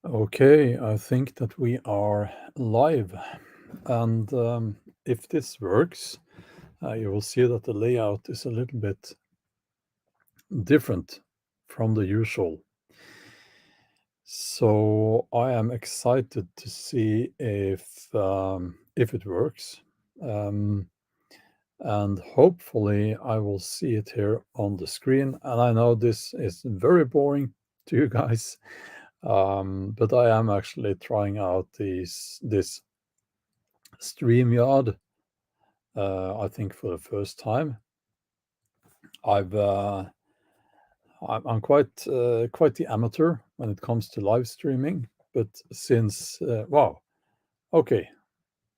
Okay, I think that we are live. And if this works, you will see that the layout is a little bit different from the usual. So I am excited to see if it works. Um, and hopefully I will see it here on the screen. And I know this is very boring to you guys, but I am actually trying out this StreamYard, I think for the first time. I've I'm quite the amateur when it comes to live streaming, but since wow, okay,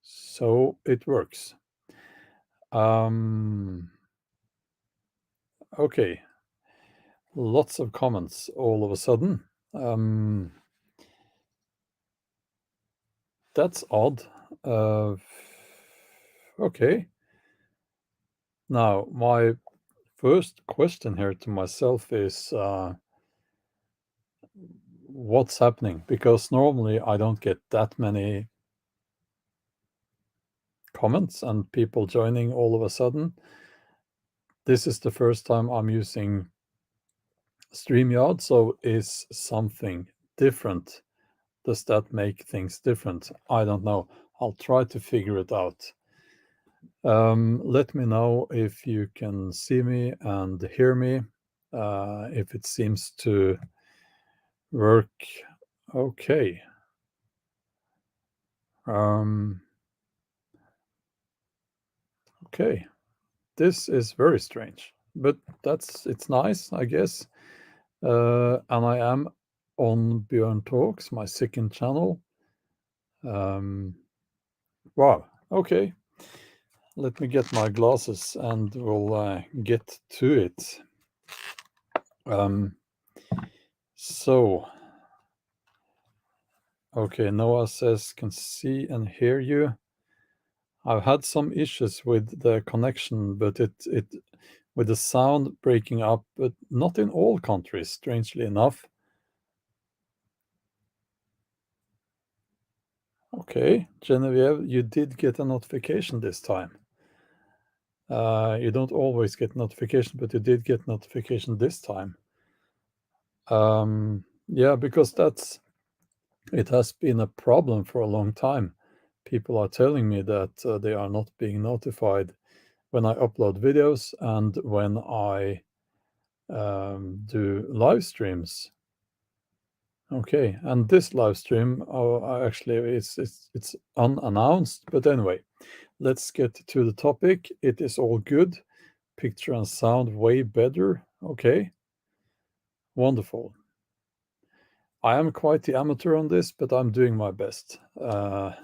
so it works. Um, okay, lots of comments all of a sudden. Um, that's odd. Uh, okay. Now, my first question here to myself is what's happening? Because normally I don't get that many comments and people joining all of a sudden. This is the first time I'm using StreamYard, so is something different? Does that make things different? I don't know. I'll try to figure it out. Let me know if you can see me and hear me, if it seems to work okay. Um, okay, this is very strange, but it's nice, I guess. And I am on Bjorn Talks, my second channel. Wow, okay. Let me get my glasses and we'll get to it. So, okay, Noah says, can see and hear you. I've had some issues with the connection, but it with the sound breaking up, but not in all countries, strangely enough. Okay, Genevieve, you did get a notification this time. You don't always get notification, but you did get notification this time. Yeah, because it has been a problem for a long time. People are telling me that they are not being notified when I upload videos and when I do live streams. Okay, and this live stream, actually, it's unannounced. But anyway, let's get to the topic. It is all good. Picture and sound way better. Okay, wonderful. I am quite the amateur on this, but I'm doing my best. I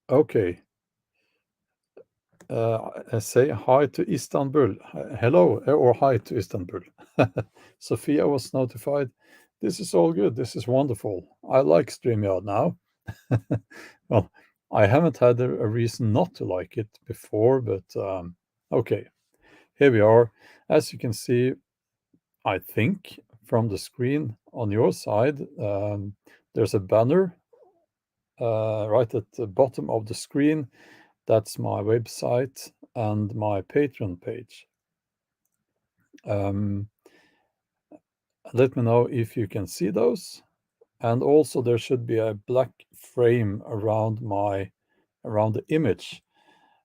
okay. I say hi to Istanbul. Hello or hi to Istanbul. Sophia was notified. This is all good. This is wonderful. I like StreamYard now. Well, I haven't had a reason not to like it before, but okay, here we are. As you can see, I think from the screen on your side, there's a banner right at the bottom of the screen. That's my website and my Patreon page. Um, Let me know if you can see those. And also there should be a black frame around the image.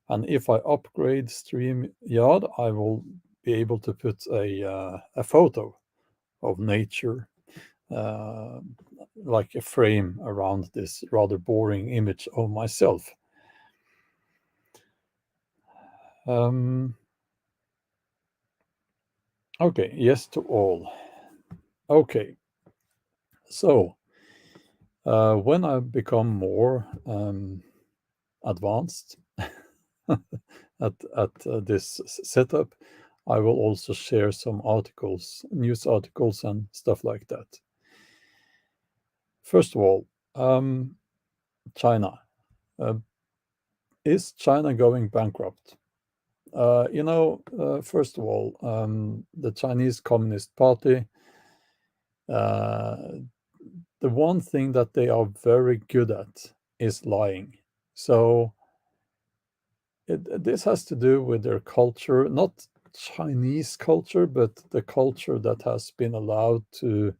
And if I upgrade StreamYard, I will be able to put a photo of nature, uh, like a frame around this rather boring image of myself. Okay, yes to all. Okay, so when I become more advanced at this setup, I will also share some articles, news articles, and stuff like that. First of all, China. Uh, is China going bankrupt? First of all, the Chinese Communist Party The one thing that they are very good at is lying. So this has to do with their culture, not Chinese culture, but the culture that has been allowed to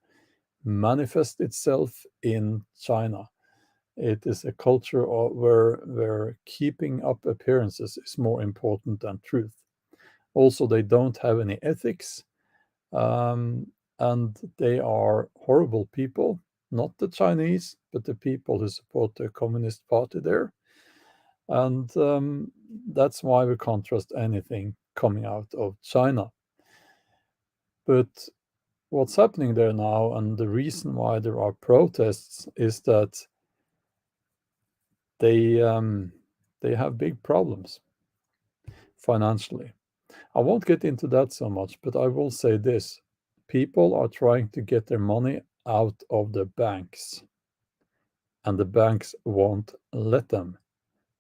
manifest itself in China. It is a culture where keeping up appearances is more important than truth. Also, they don't have any ethics, um, and they are horrible people. Not the Chinese, but the people who support the Communist Party there. And that's why we can't trust anything coming out of China. But what's happening there now, and the reason why there are protests, is that they have big problems financially. I won't get into that so much, but I will say this: people are trying to get their money out of the banks, and the banks won't let them.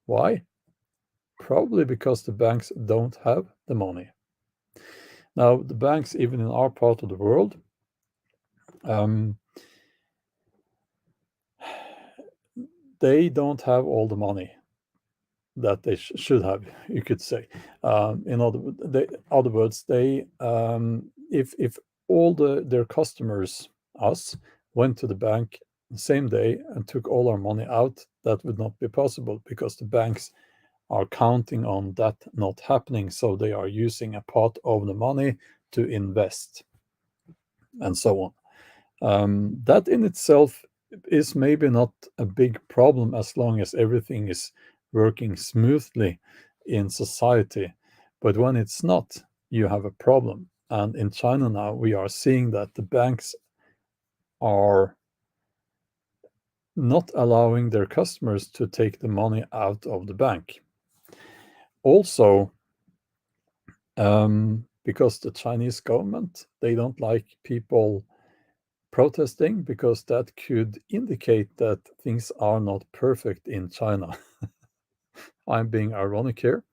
Why? Probably because the banks don't have the money. Now, the banks, even in our part of the world, um, they don't have all the money that they should have, you could say. In other words, they if all their customers, us, went to the bank the same day and took all our money out, that would not be possible because the banks are counting on that not happening. So they are using a part of the money to invest and so on. That in itself is maybe not a big problem as long as everything is working smoothly in society. But when it's not, you have a problem. And in China now, we are seeing that the banks are not allowing their customers to take the money out of the bank. Also, because the Chinese government, they don't like people protesting because that could indicate that things are not perfect in China. I'm being ironic here.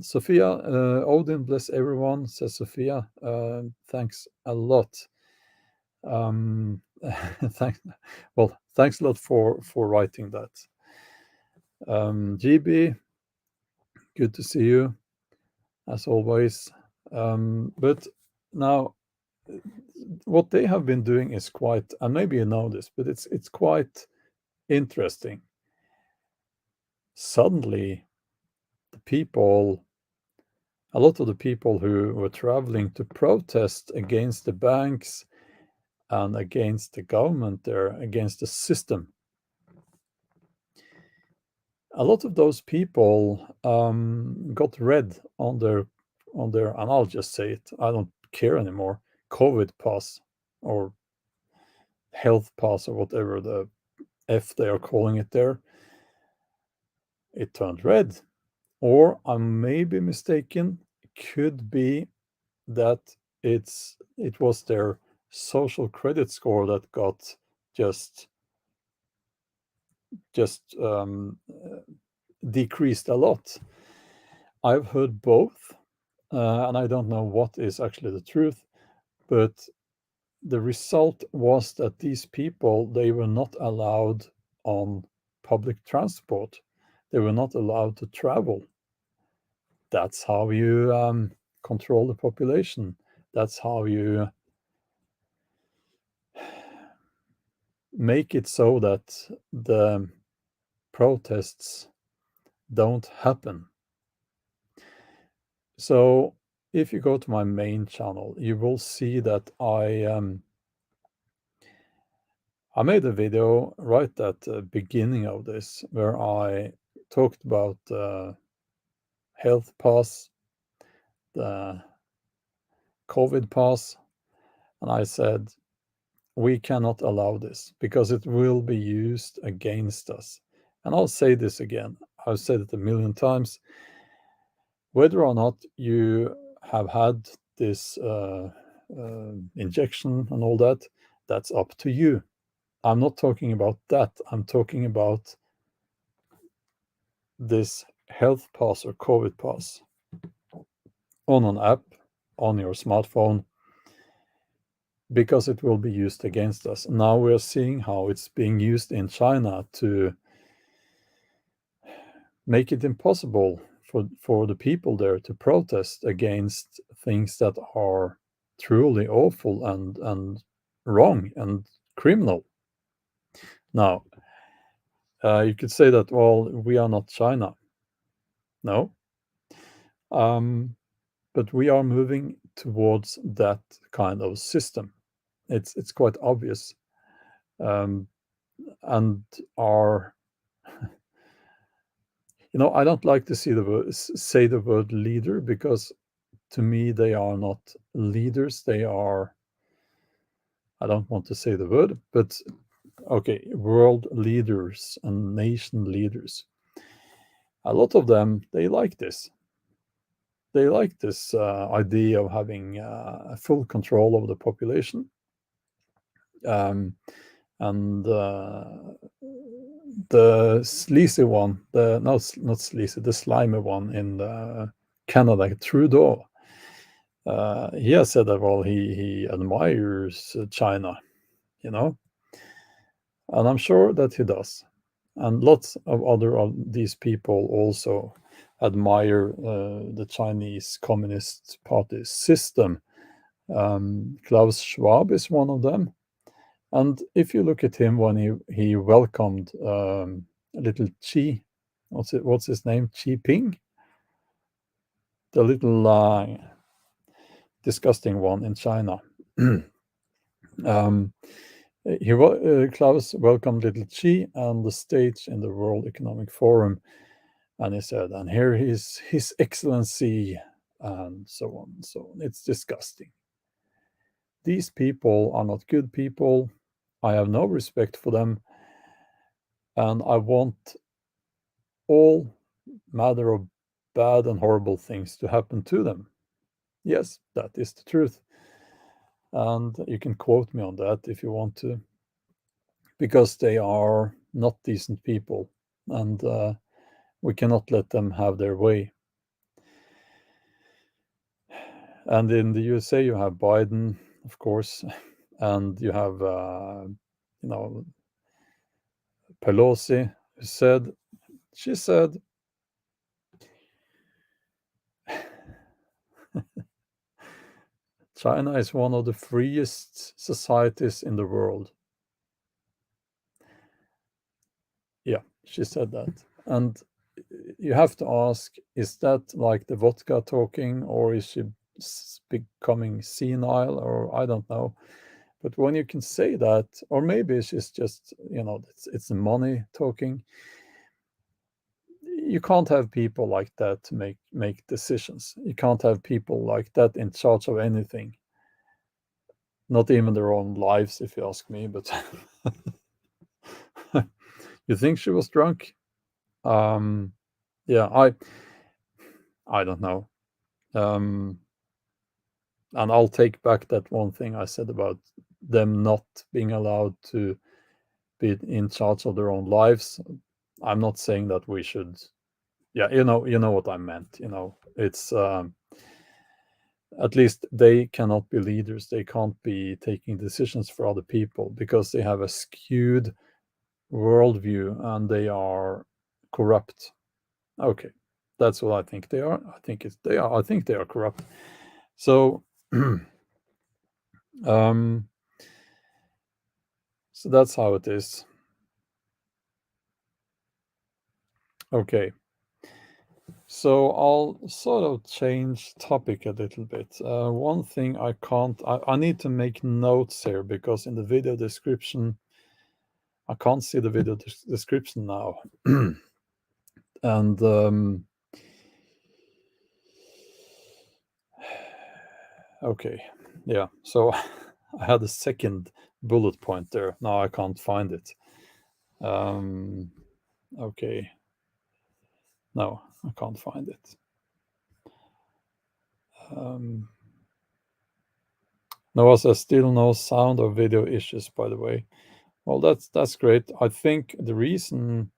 Sophia, Odin bless everyone, says Sophia. Thanks a lot. Thanks. Well, thanks a lot for writing that. GB, good to see you as always. But now, what they have been doing is quite, and maybe you know this, but it's quite interesting. Suddenly, a lot of the people who were traveling to protest against the banks and against the government there, against the system, a lot of those people got red on their, and I'll just say it, I don't care anymore, COVID pass or health pass or whatever the F they are calling it there. It turned red. Or I may be mistaken, could be that it was their social credit score that got just decreased a lot. I've heard both, and I don't know what is actually the truth, but the result was that these people, they were not allowed on public transport. They were not allowed to travel. That's how you control the population. That's how you make it so that the protests don't happen. So if you go to my main channel, you will see that I made a video right at the beginning of this where I talked about health pass, the COVID pass, and I said we cannot allow this because it will be used against us. And I'll say this again. I've said it a million times. Whether or not you have had this injection and all that, that's up to you. I'm not talking about that. I'm talking about this health pass or COVID pass on an app on your smartphone. because it will be used against us. Now we're seeing how it's being used in China to make it impossible for the people there to protest against things that are truly awful and wrong and criminal. Now, you could say that, well, we are not China. No. But we are moving towards that kind of system. It's quite obvious. And our, I don't like to say the word leader, because to me they are not leaders. They are, I don't want to say the word, but okay, world leaders and nation leaders. A lot of them, they like this. They like this idea of having full control over the population. And the sleazy one, not sleazy, the slimy one in Canada, Trudeau, he has said that, well, he admires China, and I'm sure that he does. And lots of other of these people also admire the Chinese Communist Party system. Klaus Schwab is one of them. And if you look at him when he welcomed little Xi, what's his name? Xi Ping, the little disgusting one in China. Klaus welcomed little Xi on the stage in the World Economic Forum, and he said, "And here is His Excellency," and so on and so on. It's disgusting. These people are not good people. I have no respect for them, and I want all manner of bad and horrible things to happen to them. Yes, that is the truth. And you can quote me on that if you want to, because they are not decent people, and we cannot let them have their way. And in the USA, you have Biden, of course, and you have, Pelosi, she said, China is one of the freest societies in the world. Yeah, she said that. And you have to ask, is that like the vodka talking, or is she becoming senile, or I don't know. But when you can say that, or maybe she's just, it's the money talking. You can't have people like that to make decisions. You can't have people like that in charge of anything. Not even their own lives, if you ask me. But you think she was drunk? Yeah, I don't know. And I'll take back that one thing I said about them not being allowed to be in charge of their own lives. I'm not saying that we should. Yeah, you know what I meant. It's at least they cannot be leaders. They can't be taking decisions for other people because they have a skewed worldview and they are corrupt. Okay, that's what I think they are. I think they are. I think they are corrupt. So, um, so that's how it is. Okay. So I'll sort of change topic a little bit. One thing I need to make notes here, because in the video description, I can't see the video description now. And okay, yeah. So I had a second bullet point there. Now I can't find it. Okay. No, I can't find it. Noah says still no sound or video issues, by the way. Well, that's great. I think the reason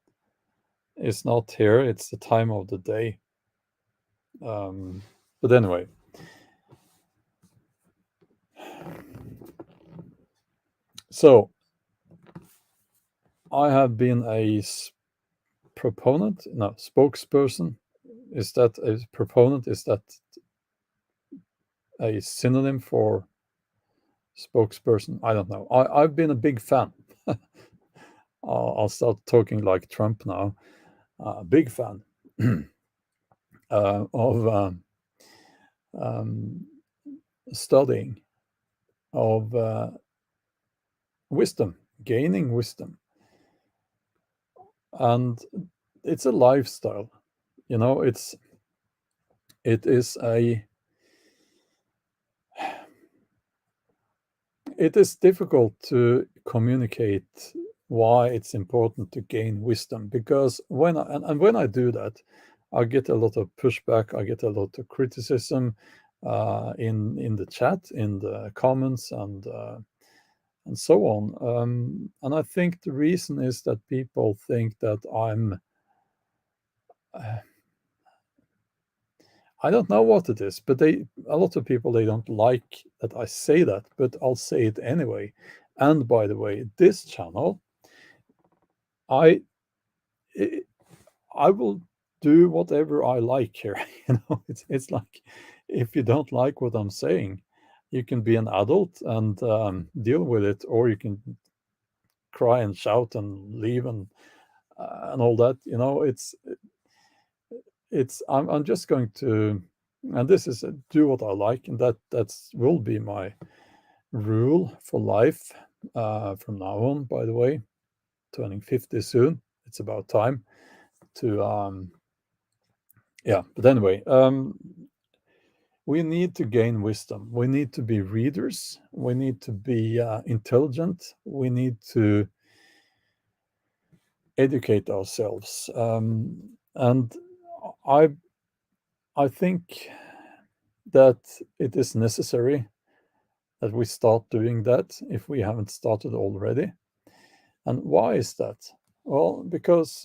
is not here, it's the time of the day. But anyway. So I have been a proponent, no, spokesperson. Is that a proponent? Is that a synonym for spokesperson? I don't know. I've been a big fan. I'll start talking like Trump now. Big fan of um, studying, of wisdom, gaining wisdom. And it's a lifestyle. You know, it is a it is difficult to communicate why it's important to gain wisdom, because when I do that, I get a lot of pushback, I get a lot of criticism in the chat, in the comments, and so on. And I think the reason is that people think that uh, I don't know what it is, but a lot of people, they don't like that I say that, but I'll say it anyway. And by the way, this channel, I I will do whatever I like here. You know, it's like, if you don't like what I'm saying, you can be an adult and deal with it, or you can cry and shout and leave and all that. You know, it's I'm just going to, and this is do what I like, and that's will be my rule for life from now on. By the way, turning 50 soon. It's about time to yeah. But anyway, we need to gain wisdom. We need to be readers. We need to be intelligent. We need to educate ourselves. And I I think that it is necessary that we start doing that if we haven't started already. And why is that? Well, because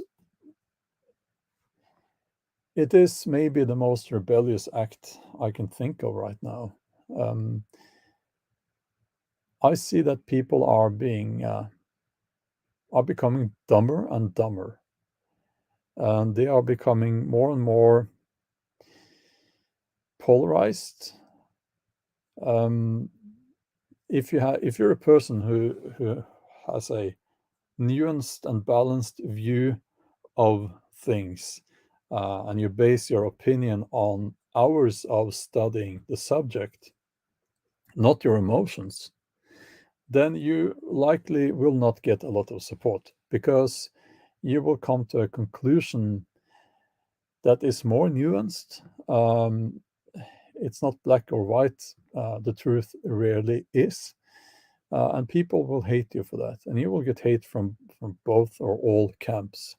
it is maybe the most rebellious act I can think of right now. Um, I see that people are becoming dumber and dumber, and they are becoming more and more polarized. Um, if you're a person who has a nuanced and balanced view of things, and you base your opinion on hours of studying the subject, not your emotions, then you likely will not get a lot of support, because you will come to a conclusion that is more nuanced. It's not black or white. The truth rarely is. And people will hate you for that. And you will get hate from both or all camps.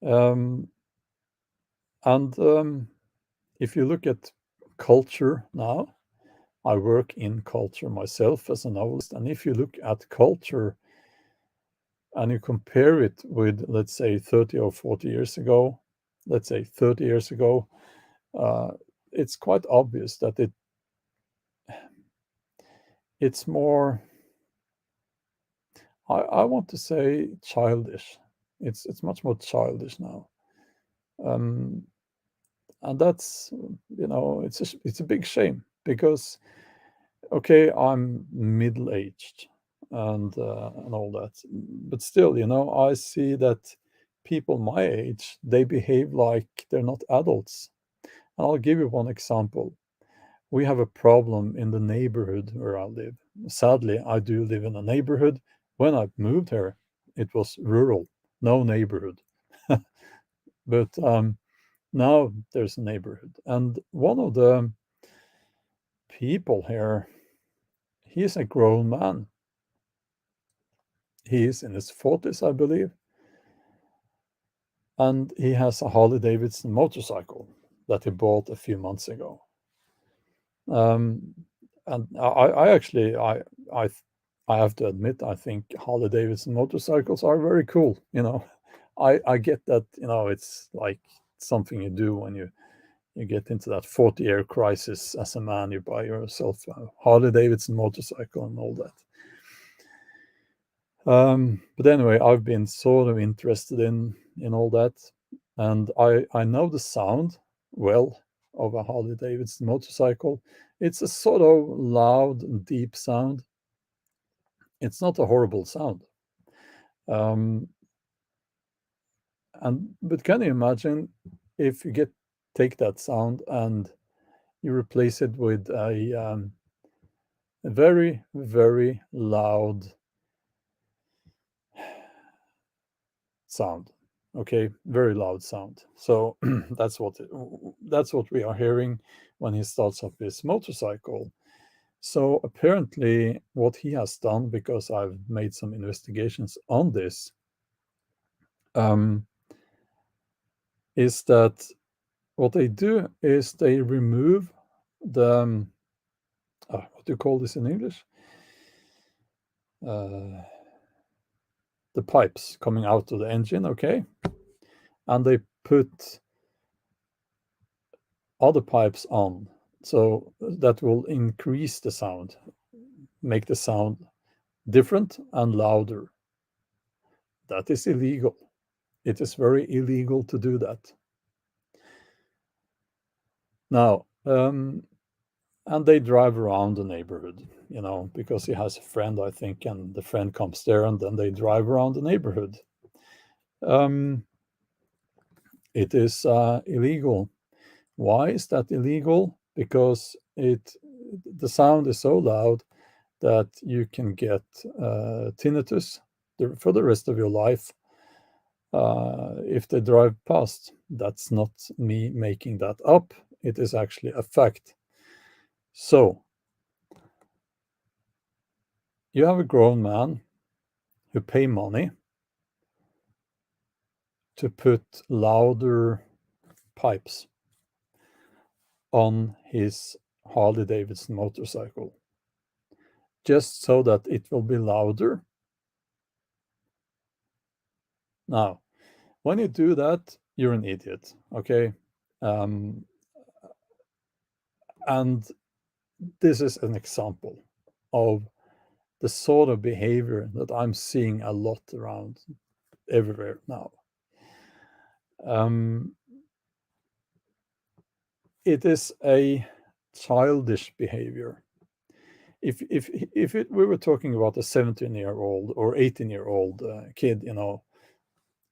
Um, and if you look at culture now, I work in culture myself as a novelist. And if you look at culture and you compare it with, let's say, 30 or 40 years ago, let's say 30 years ago, uh, it's quite obvious that it's more, I want to say, childish. It's much more childish now. Um, and that's, it's a big shame, because okay, I'm middle aged and all that, but still, I see that people my age, they behave like they're not adults. And I'll give you one example. We have a problem in the neighborhood where I live. Sadly, I do live in a neighborhood. When I moved here, it was rural, no neighborhood. But now there's a neighborhood. And one of the people here, he's a grown man. He is in his 40s, I believe. And he has a Harley Davidson motorcycle that he bought a few months ago. Um, and I actually, I I have to admit, I think Harley Davidson motorcycles are very cool. I get that, it's like something you do when you you get into that 40-year crisis as a man. You buy yourself a Harley Davidson motorcycle and all that. But anyway, I've been sort of interested in all that, and I know the sound well of a Harley Davidson motorcycle. It's a sort of loud and deep sound. It's not a horrible sound. But can you imagine if you take that sound and you replace it with a very, very loud sound? Okay, very loud sound. So that's what we are hearing when he starts up his motorcycle. So apparently, what he has done, because I've made some investigations on this, is that what they do is they remove the what do you call this in English? The pipes coming out of the engine, okay? And they put other pipes on, so that will increase the sound, make the sound different and louder. That is illegal. It is very illegal to do that. Now, and they drive around the neighborhood, because he has a friend, I think, and the friend comes there, and then they drive around the neighborhood. It is illegal. Why is that illegal? Because the sound is so loud that you can get tinnitus for the rest of your life if they drive past. That's not me making that up. It is actually a fact. So, you have a grown man who pay money to put louder pipes on his Harley Davidson motorcycle, just so that it will be louder. Now, when you do that, you're an idiot, okay? And this is an example of the sort of behavior that I'm seeing a lot around everywhere now. It is a childish behavior. If we were talking about a 17-year-old or 18-year-old kid,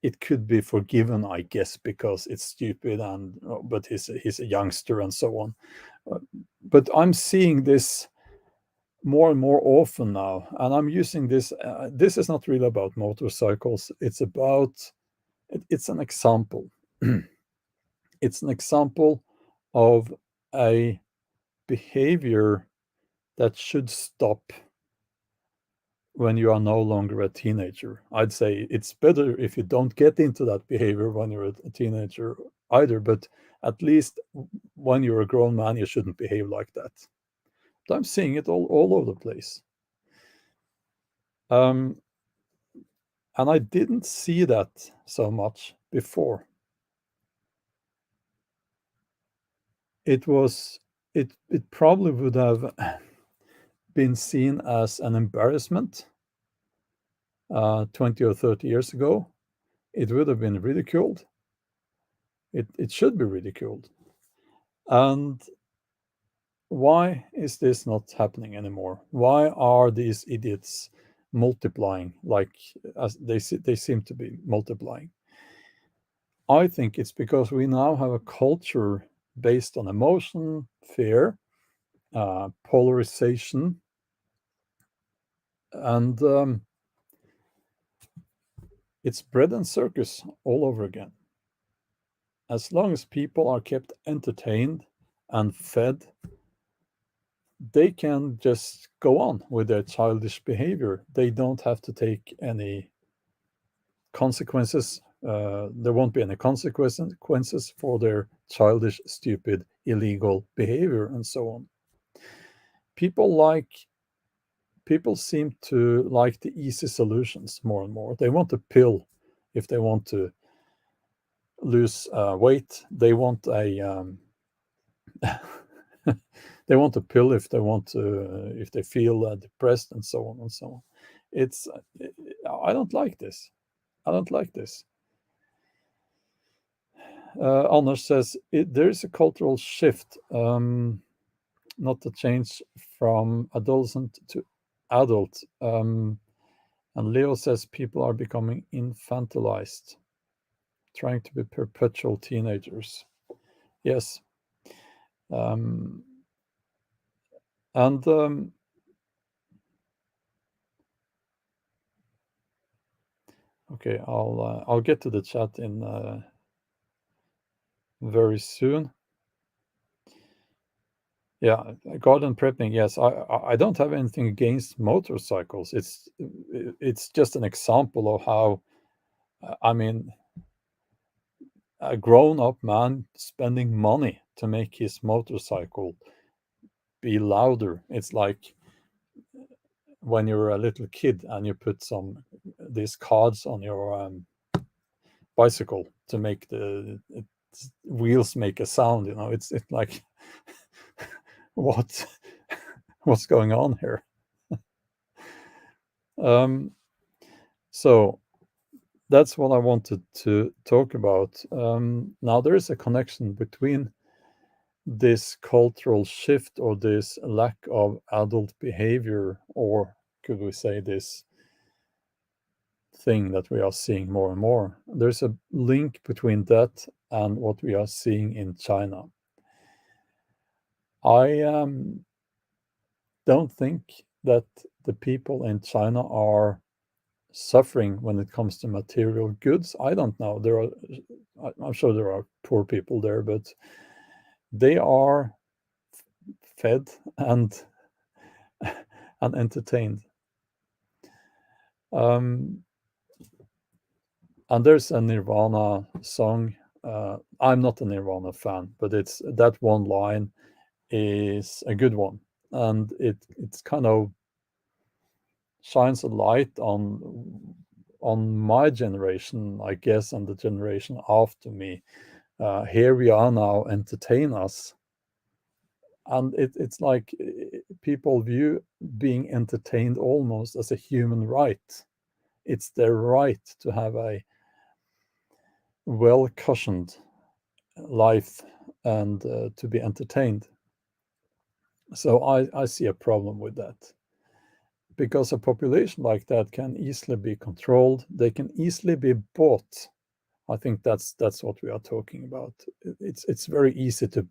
it could be forgiven, I guess, because it's stupid, but he's a youngster and so on. But I'm seeing this more and more often now, and I'm using this. This is not really about motorcycles. It's an example. It's an example of a behavior that should stop when you are no longer a teenager. I'd say it's better if you don't get into that behavior when you're a teenager either, but at least when you're a grown man, you shouldn't behave like that. But I'm seeing it all over the place. And I didn't see that so much before. It probably would have been seen as an embarrassment 20 or 30 years ago. It would have been ridiculed. It should be ridiculed. And why is this not happening anymore? Why are these idiots multiplying as they seem to be multiplying? I think it's because we now have a culture based on emotion, fear, polarization, and it's bread and circus all over again. As long as people are kept entertained and fed, they can just go on with their childish behavior. They don't have to take any consequences. There won't be any consequences for their childish, stupid, illegal behavior, and so on. People seem to like the easy solutions more and more. They want a pill if they want to lose weight. They want a they want a pill if if they feel depressed and so on and so on. It's I don't like this. I don't like this. Anders says there is a cultural shift, not a change from adolescent to adult. And Leo says people are becoming infantilized, trying to be perpetual teenagers. Yes. And okay, I'll get to the chat in very soon. Yeah, garden prepping. Yes, I don't have anything against motorcycles. It's just an example of how I mean a grown-up man spending money to make his motorcycle be louder. It's like when you're a little kid and you put these cards on your bicycle to make the wheels make a sound. It's like what what's going on here? So that's what I wanted to talk about. Now there is a connection between this cultural shift or this lack of adult behavior, or could we say this thing that we are seeing more and more. There's a link between that and what we are seeing in China. I don't think that the people in China are suffering when it comes to material goods. I don't know. I'm sure there are poor people there, but they are fed and and entertained. And there's a Nirvana song. I'm not a Nirvana fan, but it's that one line is a good one, and it's kind of shines a light on my generation, I guess, and the generation after me. Here we are now, entertain us, and it's like people view being entertained almost as a human right. It's their right to have a well cushioned life and to be entertained. So I see a problem with that, because a population like that can easily be controlled. They can easily be bought. I think that's what we are talking about. It's very easy to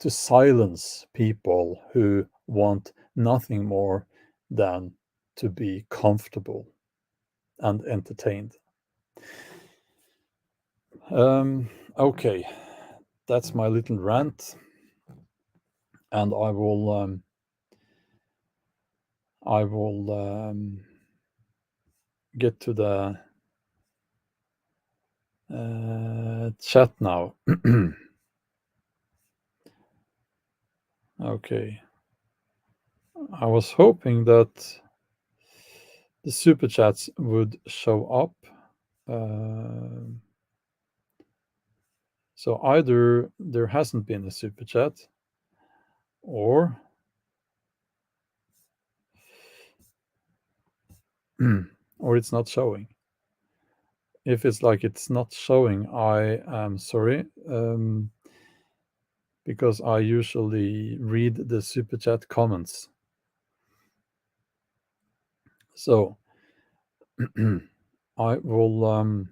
silence people who want nothing more than to be comfortable and entertained. Okay, that's my little rant, and I will get to the chat now. Okay. I was hoping that the super chats would show up. So either there hasn't been a super chat, or or it's not showing. If it's like it's not showing, I am sorry, because I usually read the super chat comments. So I will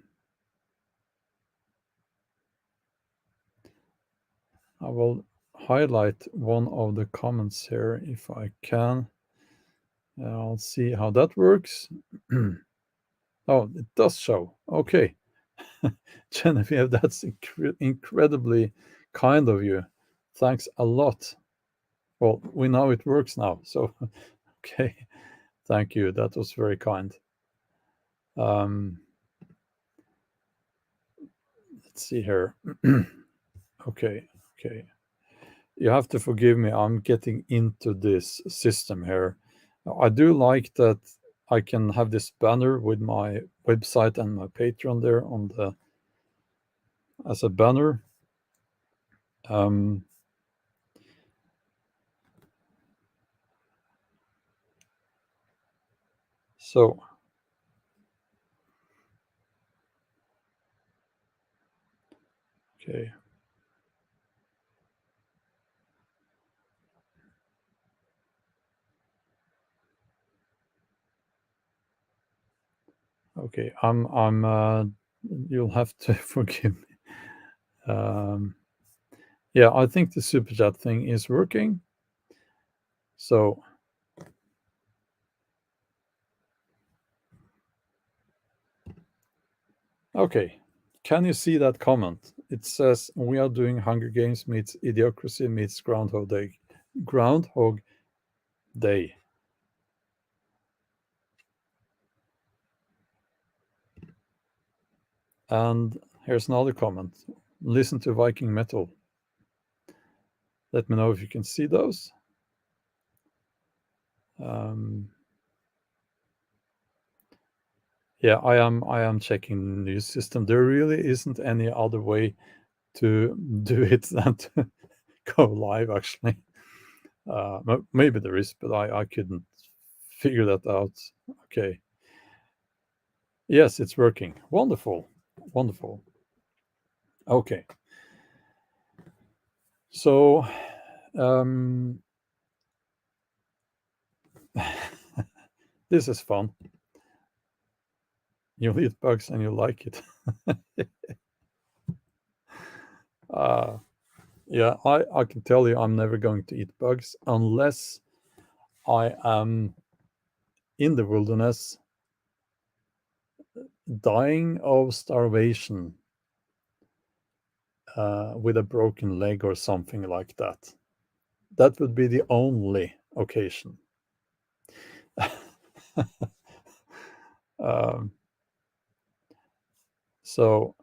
highlight one of the comments here if I can. I'll see how that works. Oh, it does show. Okay. Genevieve, that's incredibly kind of you. Thanks a lot. Well, we know it works now. So, okay. Thank you. That was very kind. Let's see here. Okay. Okay. You have to forgive me. I'm getting into this system here. I do like that I can have this banner with my website and my Patreon there as a banner. Um, so, okay, okay, you'll have to forgive me. Um, yeah, I think the super chat thing is working. So, okay, can you see that comment? It says we are doing Hunger Games meets Idiocracy meets Groundhog Day. Groundhog Day. And here's another comment. Listen to Viking metal. Let me know if you can see those. Um, yeah, I am checking the news system. There really isn't any other way to do it than to go live. Actually, maybe there is, but I couldn't figure that out. Okay. Yes, it's working. Wonderful, wonderful. Okay. So, um, this is fun. You eat bugs and you like it. uh, yeah, I can tell you I'm never going to eat bugs unless I am in the wilderness dying of starvation with a broken leg or something like that. That would be the only occasion. um, so,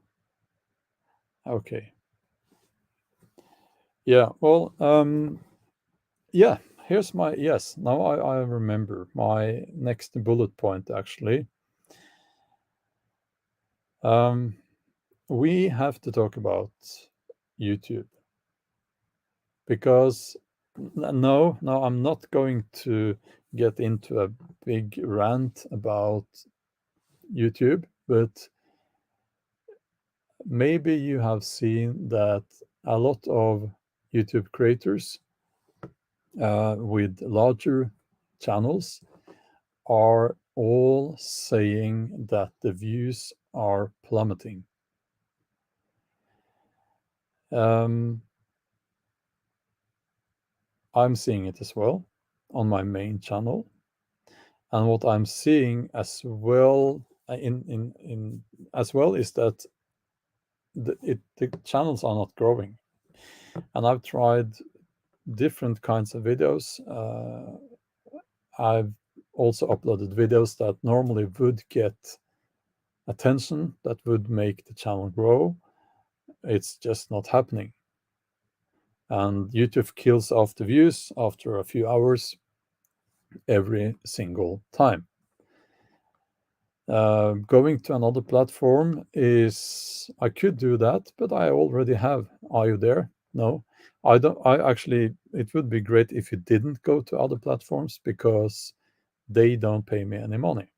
okay. Yeah, well, yeah, here's my, yes, now I remember my next bullet point actually. Um, we have to talk about YouTube because no, I'm not going to get into a big rant about YouTube, but maybe you have seen that a lot of YouTube creators with larger channels are all saying that the views are plummeting. Um, I'm seeing it as well on my main channel, and what I'm seeing as well in as well is that the channels are not growing, and I've tried different kinds of videos. I've also uploaded videos that normally would get attention, that would make the channel grow. It's just not happening. And YouTube kills off the views after a few hours every single time. Going to another platform is, I could do that, but I already have. Are you there? No, I don't. I actually, it would be great if you didn't go to other platforms because they don't pay me any money.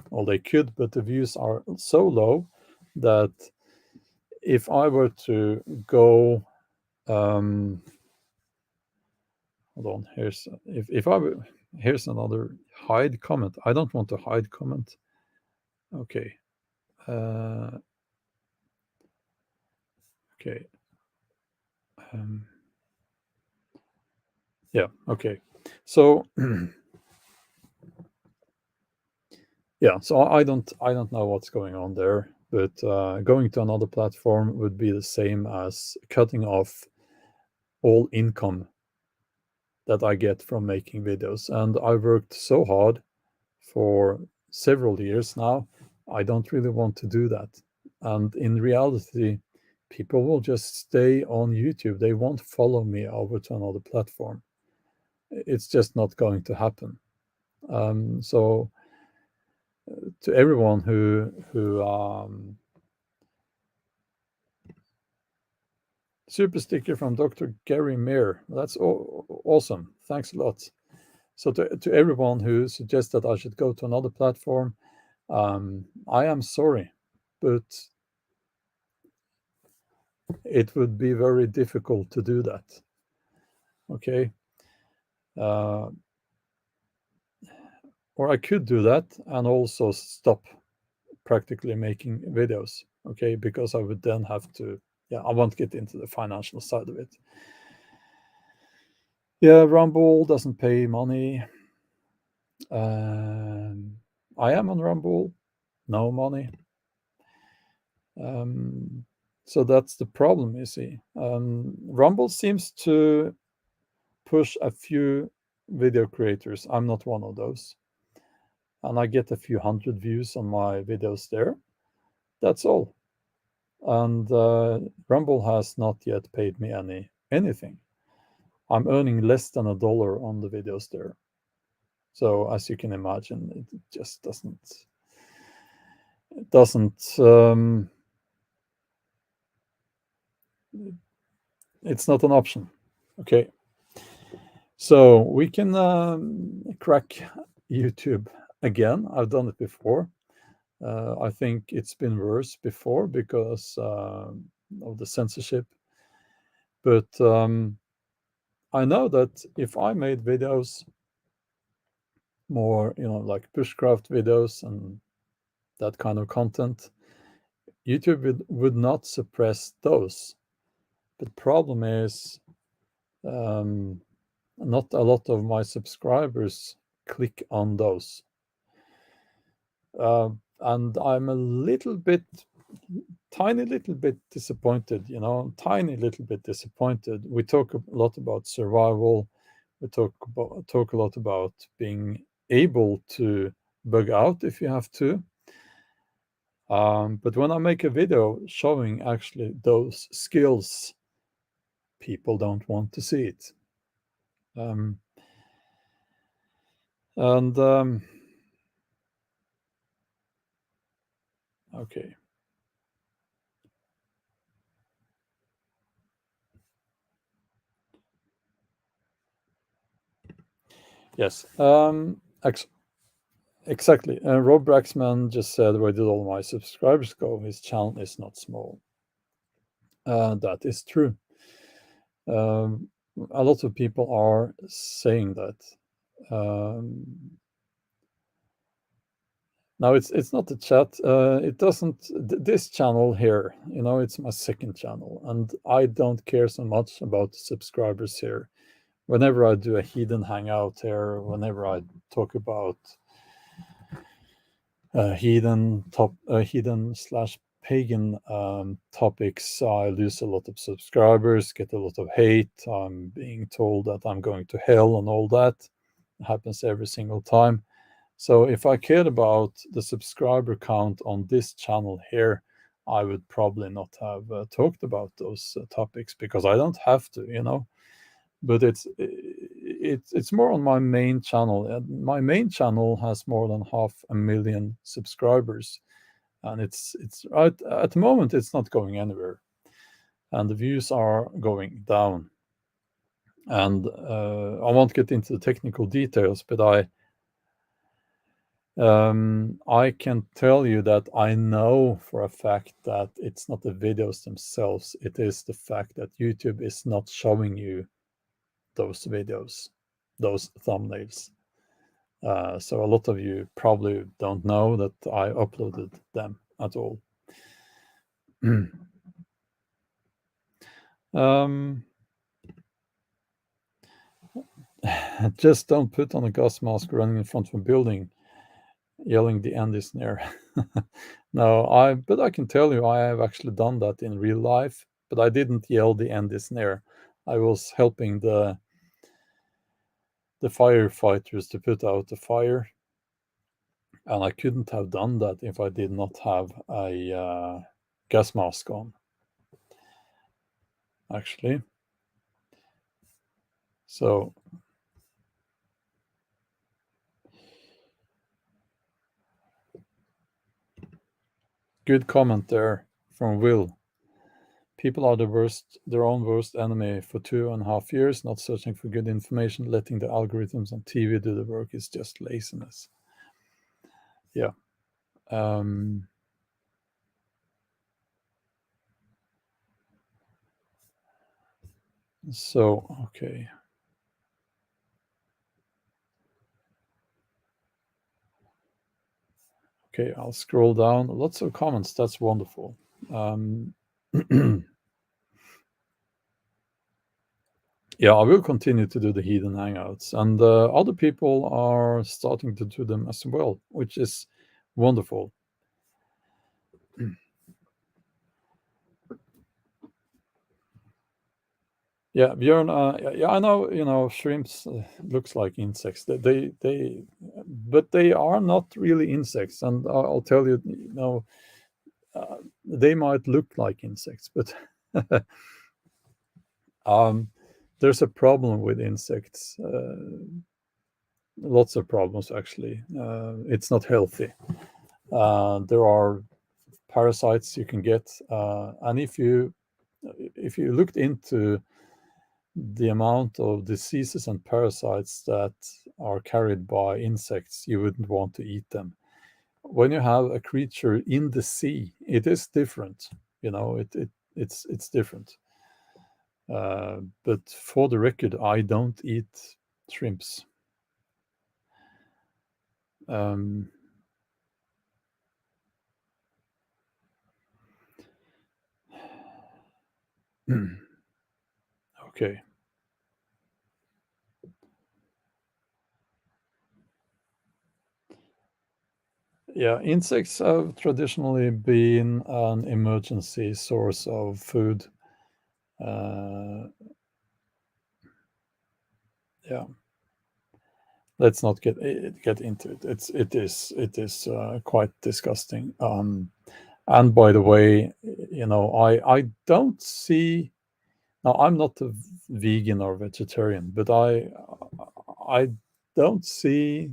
Well, they could, but the views are so low that if I were to go, um, hold on, here's if I were, here's another hide comment. I don't want to hide comment. Okay. Uh, okay. Um, yeah. Okay. So yeah. So I don't know what's going on there, but going to another platform would be the same as cutting off all income that I get from making videos. And I worked so hard for several years now. I don't really want to do that. And in reality, people will just stay on YouTube. They won't follow me over to another platform. It's just not going to happen. So to everyone who Super sticker from Dr. Gary Mayer. That's awesome. Thanks a lot. So to everyone who suggests that I should go to another platform, I am sorry, but it would be very difficult to do that. Okay. Uh, or I could do that and also stop practically making videos. Okay. Because I would then have to, yeah, I won't get into the financial side of it. Yeah, Rumble doesn't pay money. I am on Rumble, no money. So that's the problem, you see. Rumble seems to push a few video creators. I'm not one of those. And I get a few hundred views on my videos there. That's all. And Rumble has not yet paid me anything. I'm earning less than $1 on the videos there. So as you can imagine, it just doesn't it's not an option. Okay. So we can crack YouTube again. I've done it before. I think it's been worse before because of the censorship. But I know that if I made videos more, like bushcraft videos and that kind of content, YouTube would not suppress those. The problem is not a lot of my subscribers click on those. And I'm a tiny little bit disappointed, tiny little bit disappointed. We talk a lot about survival. We talk a lot about being able to bug out if you have to. But when I make a video showing actually those skills, people don't want to see it. And okay. Yes. Exactly. Rob Braxman just said, "Where did all my subscribers go? His channel is not small." That is true. A lot of people are saying that. Now it's not the chat. It doesn't. This channel here, it's my second channel, and I don't care so much about subscribers here. Whenever I do a hidden hangout here, whenever I talk about hidden/pagan topics, I lose a lot of subscribers, get a lot of hate. I'm being told that I'm going to hell and all that. It happens every single time. So if I cared about the subscriber count on this channel here, I would probably not have talked about those topics because I don't have to. But it's more on my main channel. My main channel has more than 500,000 subscribers, and it's right at the moment it's not going anywhere, and the views are going down. And I won't get into the technical details, but I can tell you that I know for a fact that it's not the videos themselves; it is the fact that YouTube is not showing you those videos, those thumbnails. So a lot of you probably don't know that I uploaded them at all. Just don't put on a gas mask running in front of a building, yelling "the end is near." No, but I can tell you I have actually done that in real life, but I didn't yell "the end is near." I was helping the firefighters to put out the fire, and I couldn't have done that if I did not have a gas mask on, actually. So good comment there from Will. People are their own worst enemy. For 2.5 years, not searching for good information, letting the algorithms on TV do the work is just laziness. Yeah. So, okay. Okay, I'll scroll down. Lots of comments. That's wonderful. Yeah, I will continue to do the hidden hangouts, and other people are starting to do them as well, which is wonderful. Yeah, Bjorn. Yeah, I know. Shrimps looks like insects. But they are not really insects. And I'll tell you, they might look like insects, but there's a problem with insects. Lots of problems, actually. It's not healthy. There are parasites you can get, and if you looked into the amount of diseases and parasites that are carried by insects, you wouldn't want to eat them. When you have a creature in the sea, it is different. It's different. But for the record, I don't eat shrimps. Um, okay. Yeah, insects have traditionally been an emergency source of food. Uh, yeah, let's not get into it. It is quite disgusting. And by the way, I don't see. Now, I'm not a vegan or vegetarian, but I don't see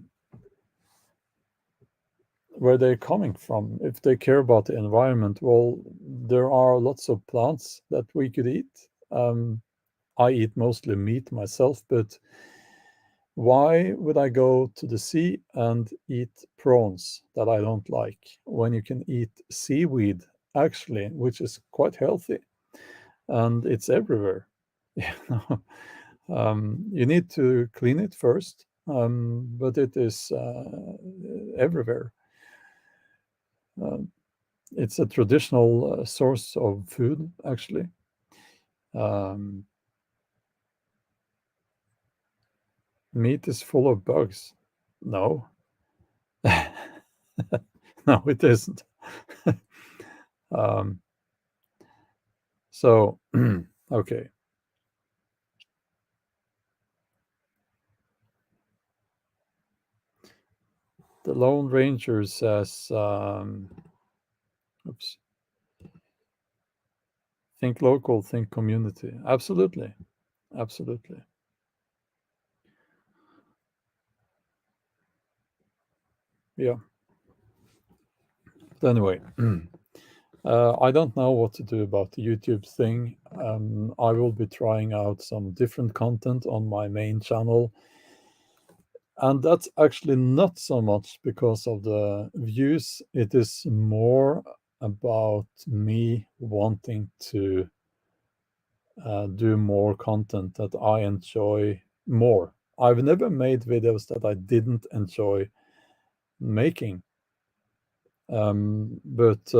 where they're coming from. If they care about the environment, well, there are lots of plants that we could eat. I eat mostly meat myself, but why would I go to the sea and eat prawns that I don't like when you can eat seaweed, actually, which is quite healthy and it's everywhere? You need to clean it first, but it is everywhere. Um, it's a traditional source of food, actually. Um, Meat is full of bugs. No, no, it isn't. um, so, okay. The Lone Ranger says, oops, think local, think community. Absolutely. Absolutely. Yeah. But anyway, I don't know what to do about the YouTube thing. I will be trying out some different content on my main channel. And that's actually not so much because of the views, it is more about me wanting to do more content that I enjoy more. I've never made videos that I didn't enjoy making. But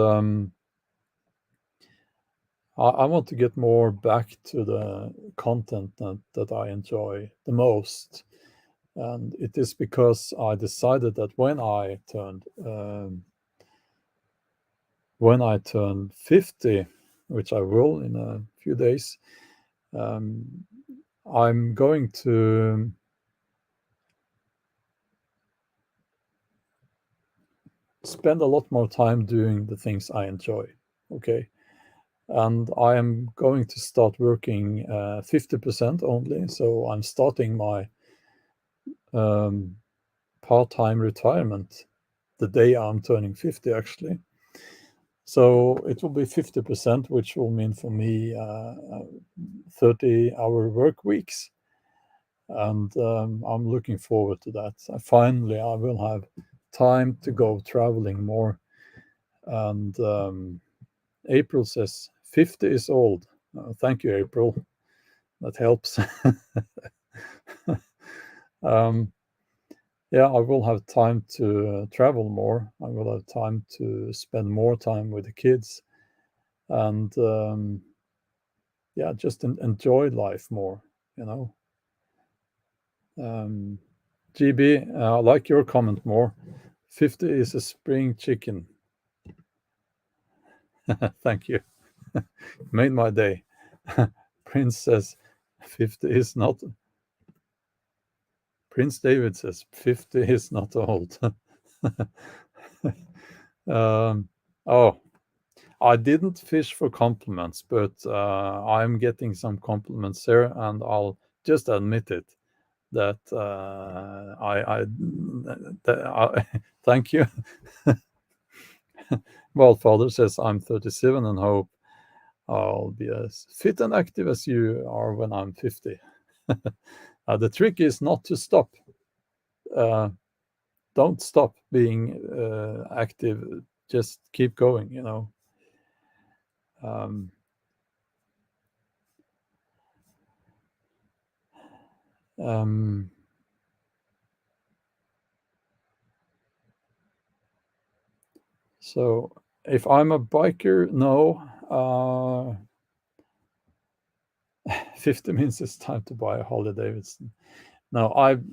I want to get more back to the content that I enjoy the most. And it is because I decided that when I turn 50, which I will in a few days, I'm going to spend a lot more time doing the things I enjoy. Okay. And I am going to start working 50% only. So I'm starting my um, part time retirement the day I'm turning 50, actually. So it will be 50%, which will mean for me 30-hour work weeks. And I'm looking forward to that. Finally, I will have time to go traveling more. And April says 50 is old. Thank you, April. That helps. um, yeah, I will have time to travel more. I will have time to spend more time with the kids, and yeah, just enjoy life more. You know. GB, I like your comment more. 50 is a spring chicken. Thank you. Made my day. Prince says 50 is not. Prince David says 50 is not old. Oh, I didn't fish for compliments, but I'm getting some compliments here, and I'll just admit it that thank you. Well, Father says I'm 37 and hope I'll be as fit and active as you are when I'm 50. The trick is not to stop. Don't stop being active. Just keep going, you know. Um, so if I'm a biker, no. 50 means it's time to buy a Harley Davidson. No, I've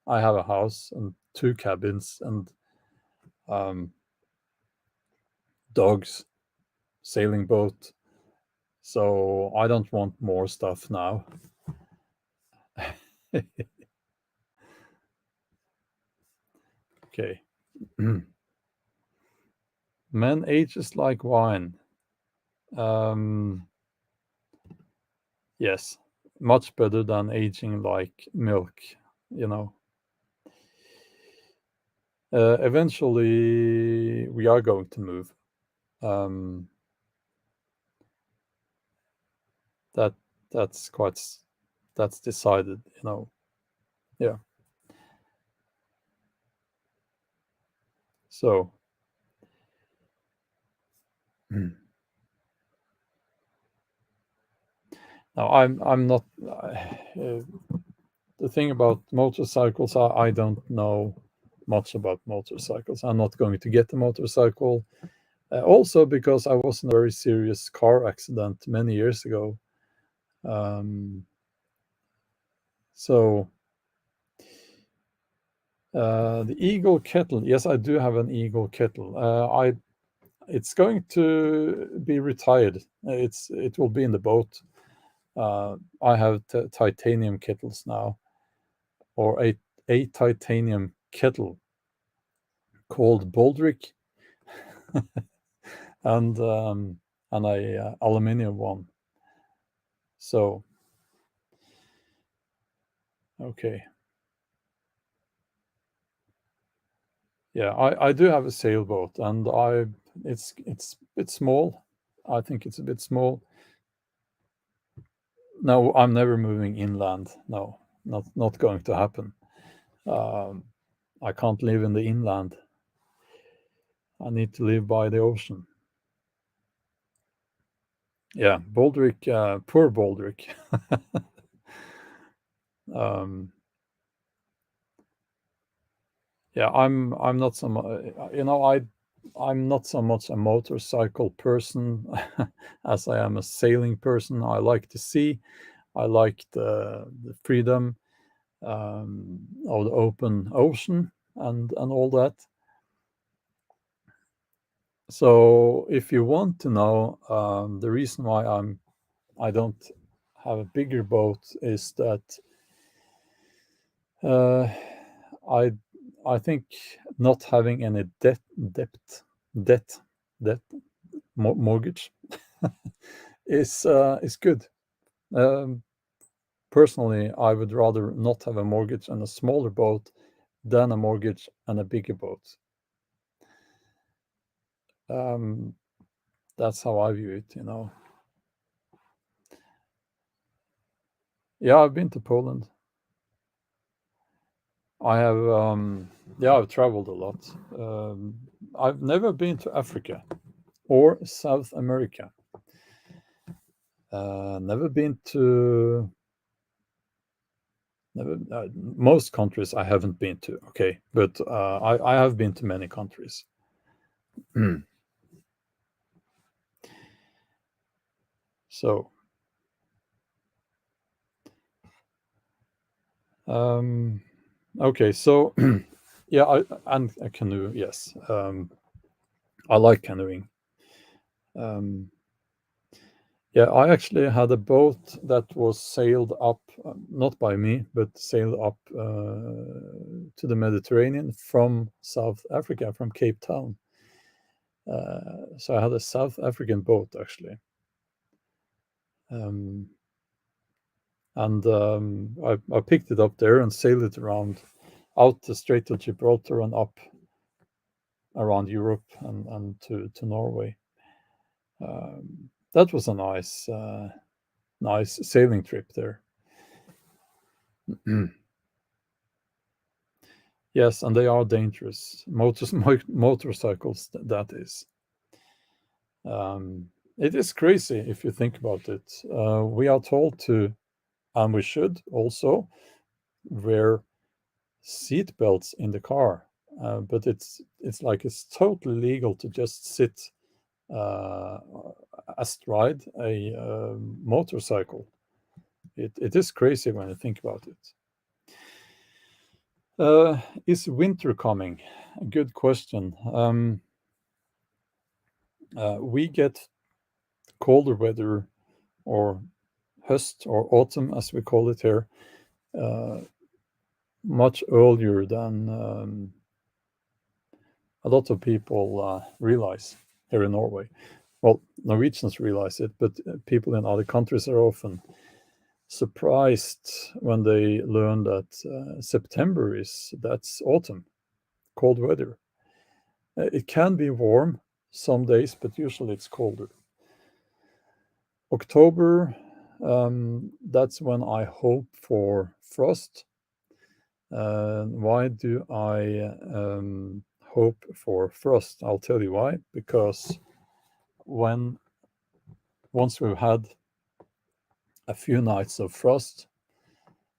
I have a house and 2 cabins and dogs, sailing boat. So I don't want more stuff now. Okay. Men ages like wine. Yes, much better than aging like milk, you know. Eventually, we are going to move. Um, that that's quite that's decided, you know. Yeah. So now I'm not. The thing about motorcycles, I don't know much about motorcycles. I'm not going to get a motorcycle. Also, because I was in a very serious car accident many years ago. Um, so the Eagle kettle. Yes, I do have an Eagle kettle. It's going to be retired. It will be in the boat. I have titanium kettles now, or a titanium kettle called Baldric, and a aluminium one. So okay, yeah, I do have a sailboat, and it's a bit small. I think it's a bit small. No, I'm never moving inland. No, not going to happen. Um, I can't live in the inland. I need to live by the ocean. Yeah, Baldric, poor Baldric. um, yeah, I'm not so you know, I'm not so much a motorcycle person as I am a sailing person. I like the sea. I like the freedom of the open ocean and all that. So if you want to know, the reason why I don't have a bigger boat is that uh, I I think not having any debt debt mortgage is good. Um, Personally, I would rather not have a mortgage and a smaller boat than a mortgage and a bigger boat. That's how I view it, Yeah, I've been to Poland. I have, yeah, I've traveled a lot. I've never been to Africa or South America. Never been to never most countries I haven't been to. Okay, but I have been to many countries. So, okay, so yeah, and a canoe. Yes, I like canoeing. Um, Yeah, I actually had a boat that was sailed up, not by me, but sailed up to the Mediterranean from South Africa, from Cape Town. So I had a South African boat actually, um, and I picked it up there and sailed it around out the Strait of Gibraltar and up around Europe and to Norway. That was a nice sailing trip there. Yes, and they are dangerous. Motorcycles, that is. It is crazy if you think about it. We are told to, and we should also, wear seat belts in the car. But it's like it's totally legal to just sit uh, astride a motorcycle. It is crazy when you think about it. Is winter coming? A good question. We get colder weather, or höst or autumn as we call it here, uh, much earlier than a lot of people realize here in Norway. Well, Norwegians realize it, but people in other countries are often surprised when they learn that September that's autumn, cold weather. It can be warm some days, but usually it's colder. October, that's when I hope for frost. Why do I hope for frost? I'll tell you why. Because when once we've had a few nights of frost,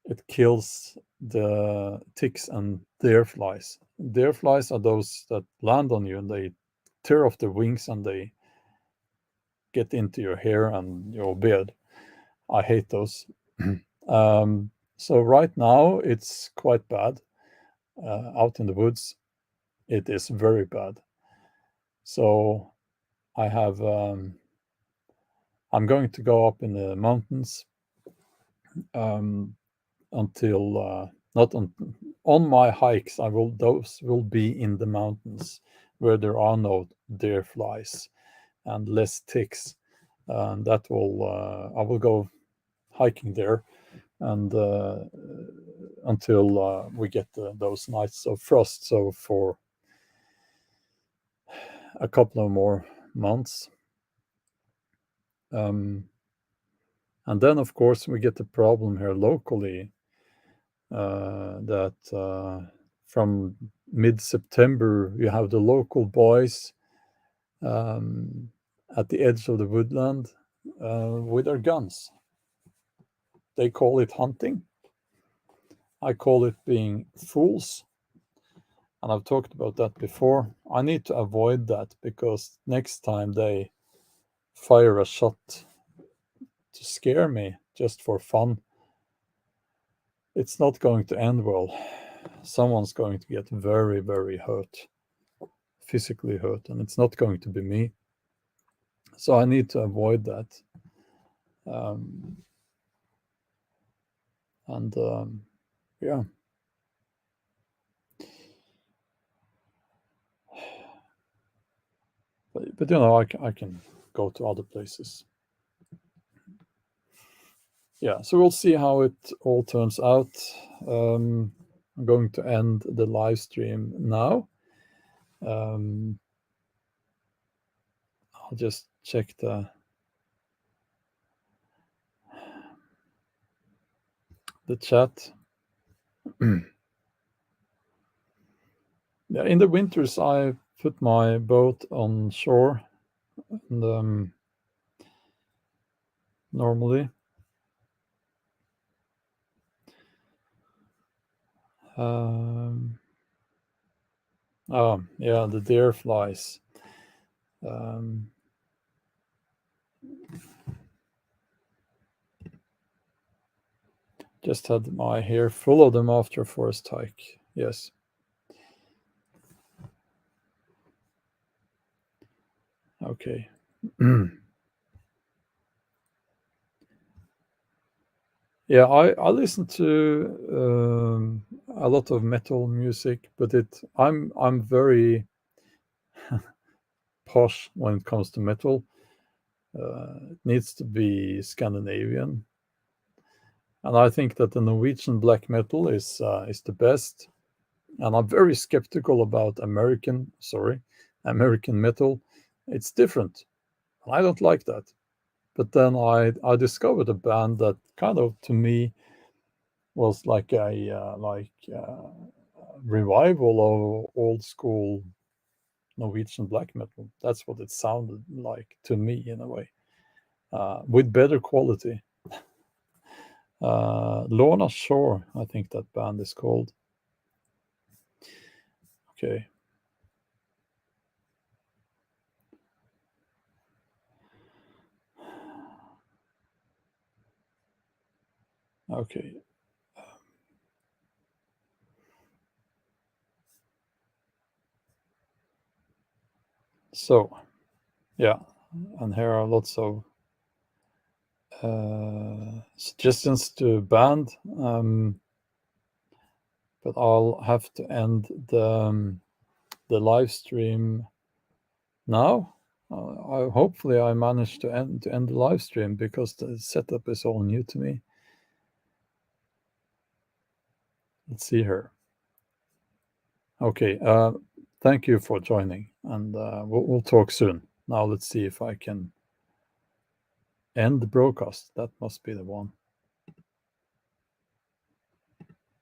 it kills the ticks and deer flies. Deer flies are those that land on you and they tear off their wings and they get into your hair and your beard. I hate those. So right now it's quite bad out in the woods. It is very bad. So I have I'm going to go up in the mountains um, until not on my hikes. I will Those will be in the mountains where there are no deer flies and less ticks. And that will I will go hiking there and until we get those nights of frost. So for a couple of more months. Um, and then, of course, we get the problem here locally that from mid September, you have the local boys um, at the edge of the woodland with their guns. They call it hunting. I call it being fools. And I've talked about that before. I need to avoid that because next time they fire a shot to scare me just for fun, it's not going to end well. Someone's going to get very, very hurt, physically hurt, and it's not going to be me. So I need to avoid that. Um, and yeah, but I can go to other places. Yeah, so we'll see how it all turns out. I'm going to end the live stream now. Um, I'll just check the chat. Yeah, in the winters I put my boat on shore, and normally. Oh, yeah, the deer flies. Um, just had my hair full of them after a forest hike. Yes. Okay. Yeah, I listen to a lot of metal music, but I'm very posh when it comes to metal. It needs to be Scandinavian, and I think that the Norwegian black metal is the best. And I'm very skeptical about American metal. It's different. I don't like that. But then I discovered a band that kind of to me was like a revival of old school Norwegian black metal. That's what it sounded like to me in a way, with better quality. Lorna Shore, I think that band is called. Okay. Okay. So, yeah, and here are lots of suggestions to band, but I'll have to end the live stream now. Hopefully I managed to end the live stream because the setup is all new to me. Let's see here. Okay, thank you for joining, and we'll talk soon. Now let's see if I can end the broadcast. That must be the one.